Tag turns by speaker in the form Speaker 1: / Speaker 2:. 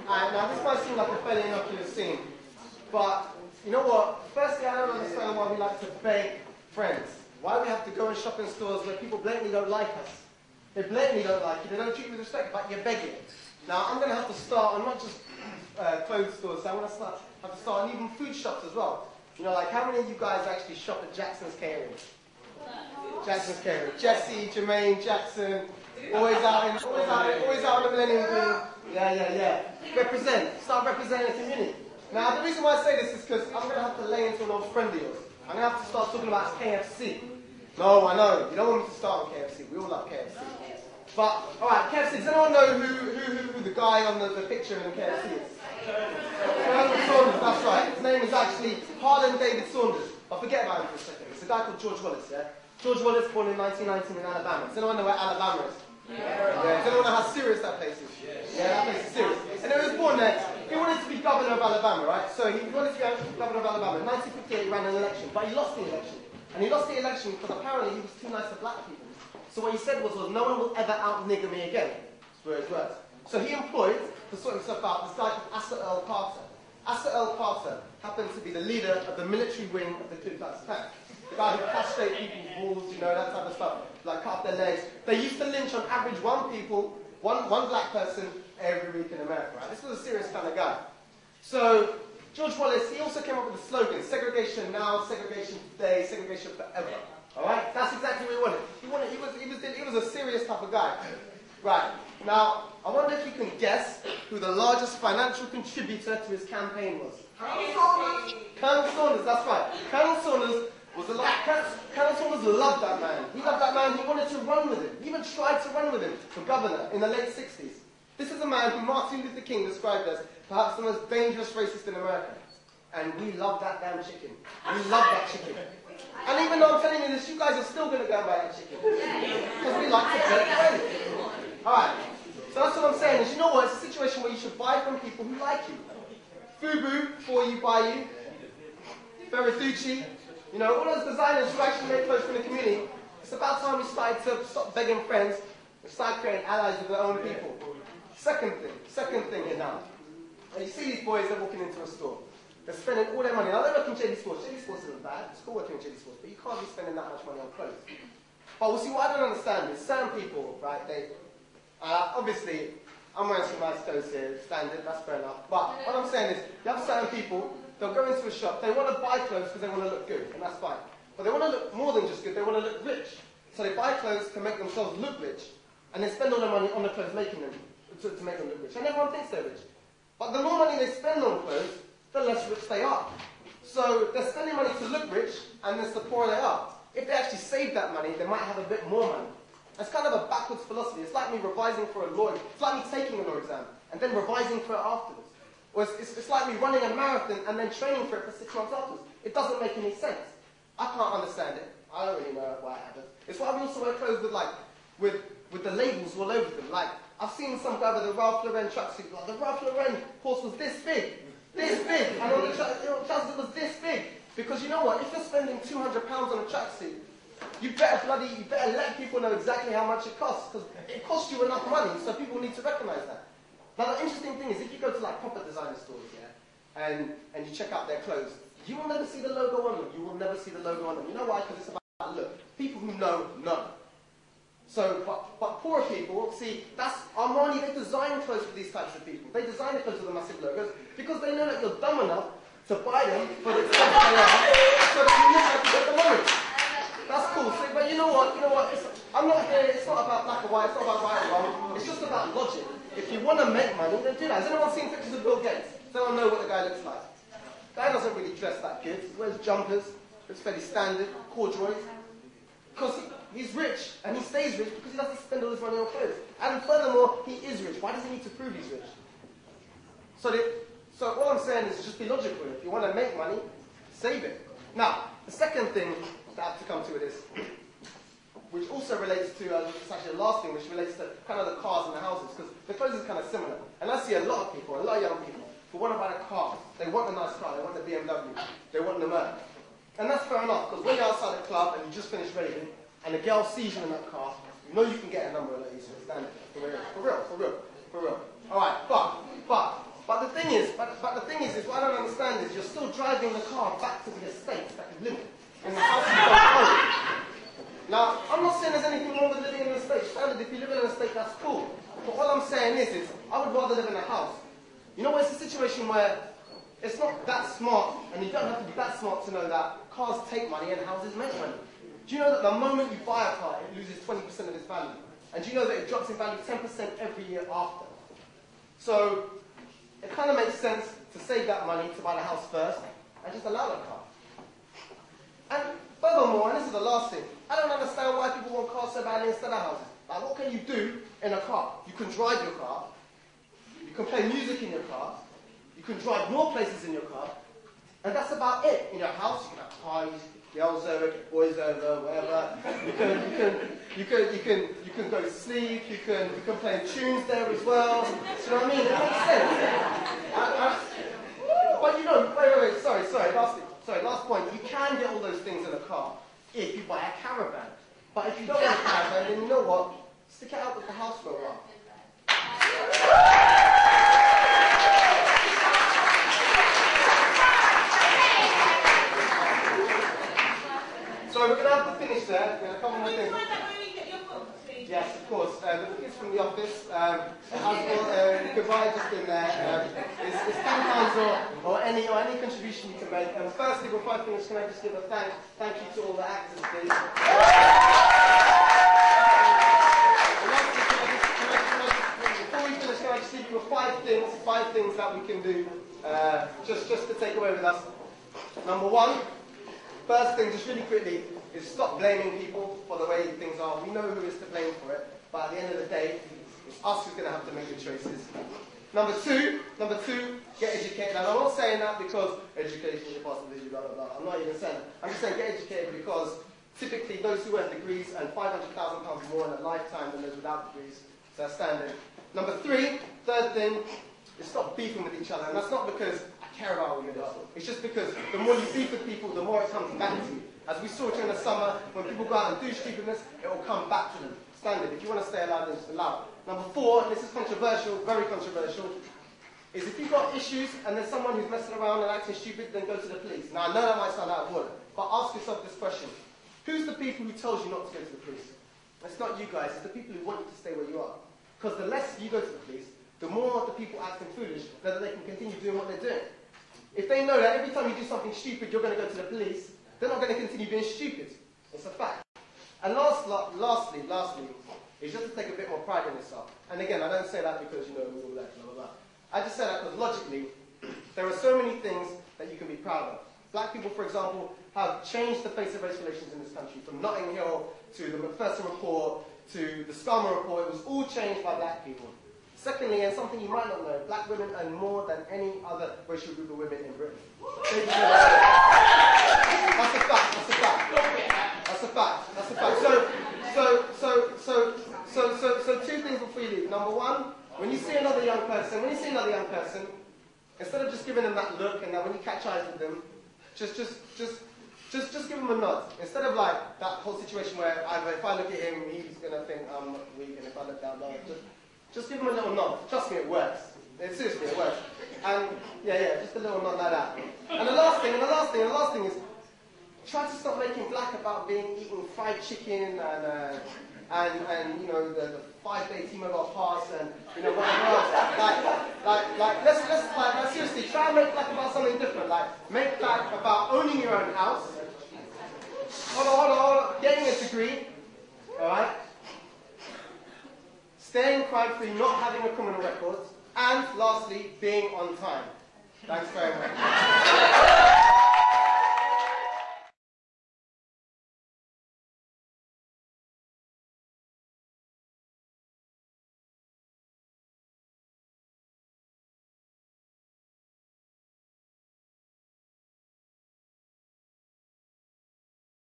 Speaker 1: Now this might seem like a fairly innocuous scene, but you know what? Firstly, I don't understand why we like to beg friends. Why we have to go and shop in stores where people blatantly don't like us. They blatantly don't like you, they don't treat you with respect, but you're begging. Now I'm going to have to start on not just clothes stores, so I'm going to have to start on even food shops as well. You know, like how many of you guys actually shop at Jackson's Catering? Jackson's Catering. Jesse, Jermaine, Jackson, always out on the Millennium Green. Yeah. Start representing the community. Now the reason why I say this is because I'm going to have to lay into an old friend of yours. I'm going to have to start talking about KFC. No, I know, you don't want me to start on KFC. We all love KFC. But, alright, KFC, does anyone know who the guy on the picture in KFC is? Colonel Saunders, that's right. His name is actually Harlan David Saunders. I'll forget about him for a second. It's a guy called George Wallace, yeah? George Wallace, born in 1919 in Alabama. Does anyone know where Alabama is? Yeah. Does anyone know how serious that place is? Yeah, that place is serious. And he was born there. He wanted to be governor of Alabama, right? So he wanted to be governor of Alabama. In 1958, he ran an election, but he lost the election. And he lost the election because apparently he was too nice to black people. So what he said was no one will ever out-nigger me again. That's where his words. So he employed, to sort himself out, this guy called Asa Earl Carter. Asa Earl Carter happened to be the leader of the military wing of the Ku Klux Klan. The guy who castrate people's balls, you know, that type of stuff. Like cut off their legs. They used to lynch on average one black person every week in America, right? This was a serious kind of guy. So George Wallace, he also came up with the slogan, segregation now, segregation today, segregation forever. Alright? That's exactly what he wanted. He was a serious type of guy. Right. Now, I wonder if you can guess who the largest financial contributor to his campaign was. Colonel Saunders, that's right. Colonel Saunders loved that man. He loved that man, he wanted to run with him. He even tried to run with him for governor in the late 60s. This is a man who Martin Luther King described as perhaps the most dangerous racist in America. And we love that damn chicken. We love that chicken. And even though I'm telling you this, you guys are still going to go and buy that chicken. Because we like to beg friends. Alright, so that's what I'm saying is, you know what, it's a situation where you should buy from people who like you. Fubu, before you buy you. Ferratucci, you know, all those designers who actually make clothes for the community. It's about time we started to stop begging friends and start creating allies of their own people. Second thing here now. You see these boys, they're walking into a store. They're spending all their money. Now they work in JD Sports. JD Sports isn't bad. It's cool working in JD Sports, but you can't be spending that much money on clothes. But see, what I don't understand is certain people, right, obviously, I'm wearing some nice clothes here, standard, that's fair enough. But what I'm saying is, you have certain people, they'll go into a shop, they want to buy clothes because they want to look good, and that's fine. But they want to look more than just good, they want to look rich. So they buy clothes to make themselves look rich, and they spend all their money on the clothes making them, to make them look rich. And everyone thinks they're rich. But the more money they spend on clothes, the less rich they are. So they're spending money to look rich, and the poorer they are. If they actually save that money, they might have a bit more money. That's kind of a backwards philosophy. It's like me revising for a law. It's like me taking a law exam and then revising for it afterwards. Or it's like me running a marathon and then training for it for 6 months afterwards. It doesn't make any sense. I can't understand it. I don't really know why it happens. It's why we also wear clothes with the labels all over them. Like, I've seen some guy with a Ralph Lauren tracksuit. Like, the Ralph Lauren horse was this big. This big. And on the trousers was this big. Because you know what? If you're spending £200 on a tracksuit, you better let people know exactly how much it costs, because it costs you enough money, so people need to recognise that. Now the interesting thing is, if you go to like proper designer stores, yeah, and you check out their clothes, you will never see the logo on them. You will never see the logo on them. You know why? Because it's about look. People who know. So, but poorer people, see, that's Armani. They design clothes for these types of people. They design the clothes with the massive logos because they know that you're dumb enough to buy them for the price they are, so that you look like you get the money. That's cool. So, but you know what? I'm not here. It's not about black or white. It's not about right or wrong. It's just about logic. If you want to make money, then do that. Has anyone seen pictures of Bill Gates? Does anyone know what the guy looks like? The guy doesn't really dress that good. He wears jumpers. It's fairly standard. Corduroys. Because he's rich, and he stays rich because he doesn't spend all his money on clothes. And furthermore, he is rich. Why does he need to prove he's rich? So all I'm saying is just be logical. If you want to make money, save it. Now, the second thing that I have to come to with this, which also relates to, it's actually the last thing, which relates to kind of the cars and the houses, because the clothes is kind of similar. And I see a lot of people, a lot of young people, who want to buy a car. They want a nice car. They want the BMW. They want the Merc. And that's fair enough, because when you're outside a club and you just finished raving, and a girl sees you in that car, you know you can get a number a lot easier. For real. Alright, but the thing is, what I don't understand is you're still driving the car back to the estate that you live in the house you don't own. Now, I'm not saying there's anything wrong with living in an estate. Standard, if you live in an estate, that's cool. But what I'm saying is I would rather live in a house. You know, it's a situation where it's not that smart, and you don't have to be that smart to know that cars take money and houses make money. Do you know that the moment you buy a car, it loses 20% of its value? And do you know that it drops in value 10% every year after? So, it kind of makes sense to save that money to buy the house first, and just allow the car. And furthermore, and this is the last thing, I don't understand why people want cars so badly instead of houses. Like, what can you do in a car? You can drive your car, you can play music in your car, you can drive more places in your car, and that's about it. In your house, you can have parties, girls over, boys over, whatever. You can go to sleep. You can play tunes there as well. Do you know what I mean? It makes sense. But you know, wait. Sorry. Last point. You can get all those things in a car if you buy a caravan. But if you don't want a caravan, then you know what? Stick it out with the house for a while. So we're going to have to finish there. We're going to cover more things. Yes, of course. The tickets from the office. You can buy it just in there. It's £10 or any contribution you can make. And firstly, before I finish, can I just give a thank you to all the actors, please. Before we finish, can I just leave you with five things that we can do just to take away with us. Number one. First thing, just really quickly, is stop blaming people for the way things are. We know who is to blame for it, but at the end of the day, it's us who's going to have to make the choices. Number two, get educated. And I'm not saying that because education is part of the blah, blah, blah. I'm not even saying that. I'm just saying get educated because typically those who earn degrees earn £500,000 more in a lifetime than those without degrees. So that's standard. Number three, third thing, is stop beefing with each other. And that's not because care about what you do. It's just because the more you beef with people, the more it comes back to you. As we saw during the summer, when people go out and do stupidness, it will come back to them. Standard. If you want to stay alive, then just allow it. Number four, and this is controversial, very controversial, is if you've got issues and there's someone who's messing around and acting stupid, then go to the police. Now, I know that might sound out of order, but ask yourself this question. Who's the people who tells you not to go to the police? It's not you guys, it's the people who want you to stay where you are. Because the less you go to the police, the more the people acting foolish, that they can continue doing what they're doing. If they know that every time you do something stupid, you're going to go to the police, they're not going to continue being stupid. It's a fact. And lastly, is just to take a bit more pride in yourself. And again, I don't say that because, you know, all that, blah, blah, blah. I just say that because logically, there are so many things that you can be proud of. Black people, for example, have changed the face of race relations in this country, from Notting Hill to the Macpherson Report to the Scama Report. It was all changed by black people. Secondly, and something you might not know, black women earn more than any other racial group of women in Britain. That's a fact. So two things before you leave. Number one, when you see another young person, instead of just giving them that look and that when you catch eyes with them, just give them a nod. Instead of like that whole situation where either if I look at him, he's gonna think I'm weak, and if I look down, just give him a little nod. Trust me, it works. Seriously, it works. And yeah, just a little nod like that. And the last thing is, try to stop making black about eating fried chicken and you know the 5-day T-Mobile pass and you know whatever else. Let's seriously try and make black about something different. Like make black about owning your own house. Hold on. Getting a degree. All right. Staying crime-free, not having a criminal record, and lastly, being on time. Thanks very much.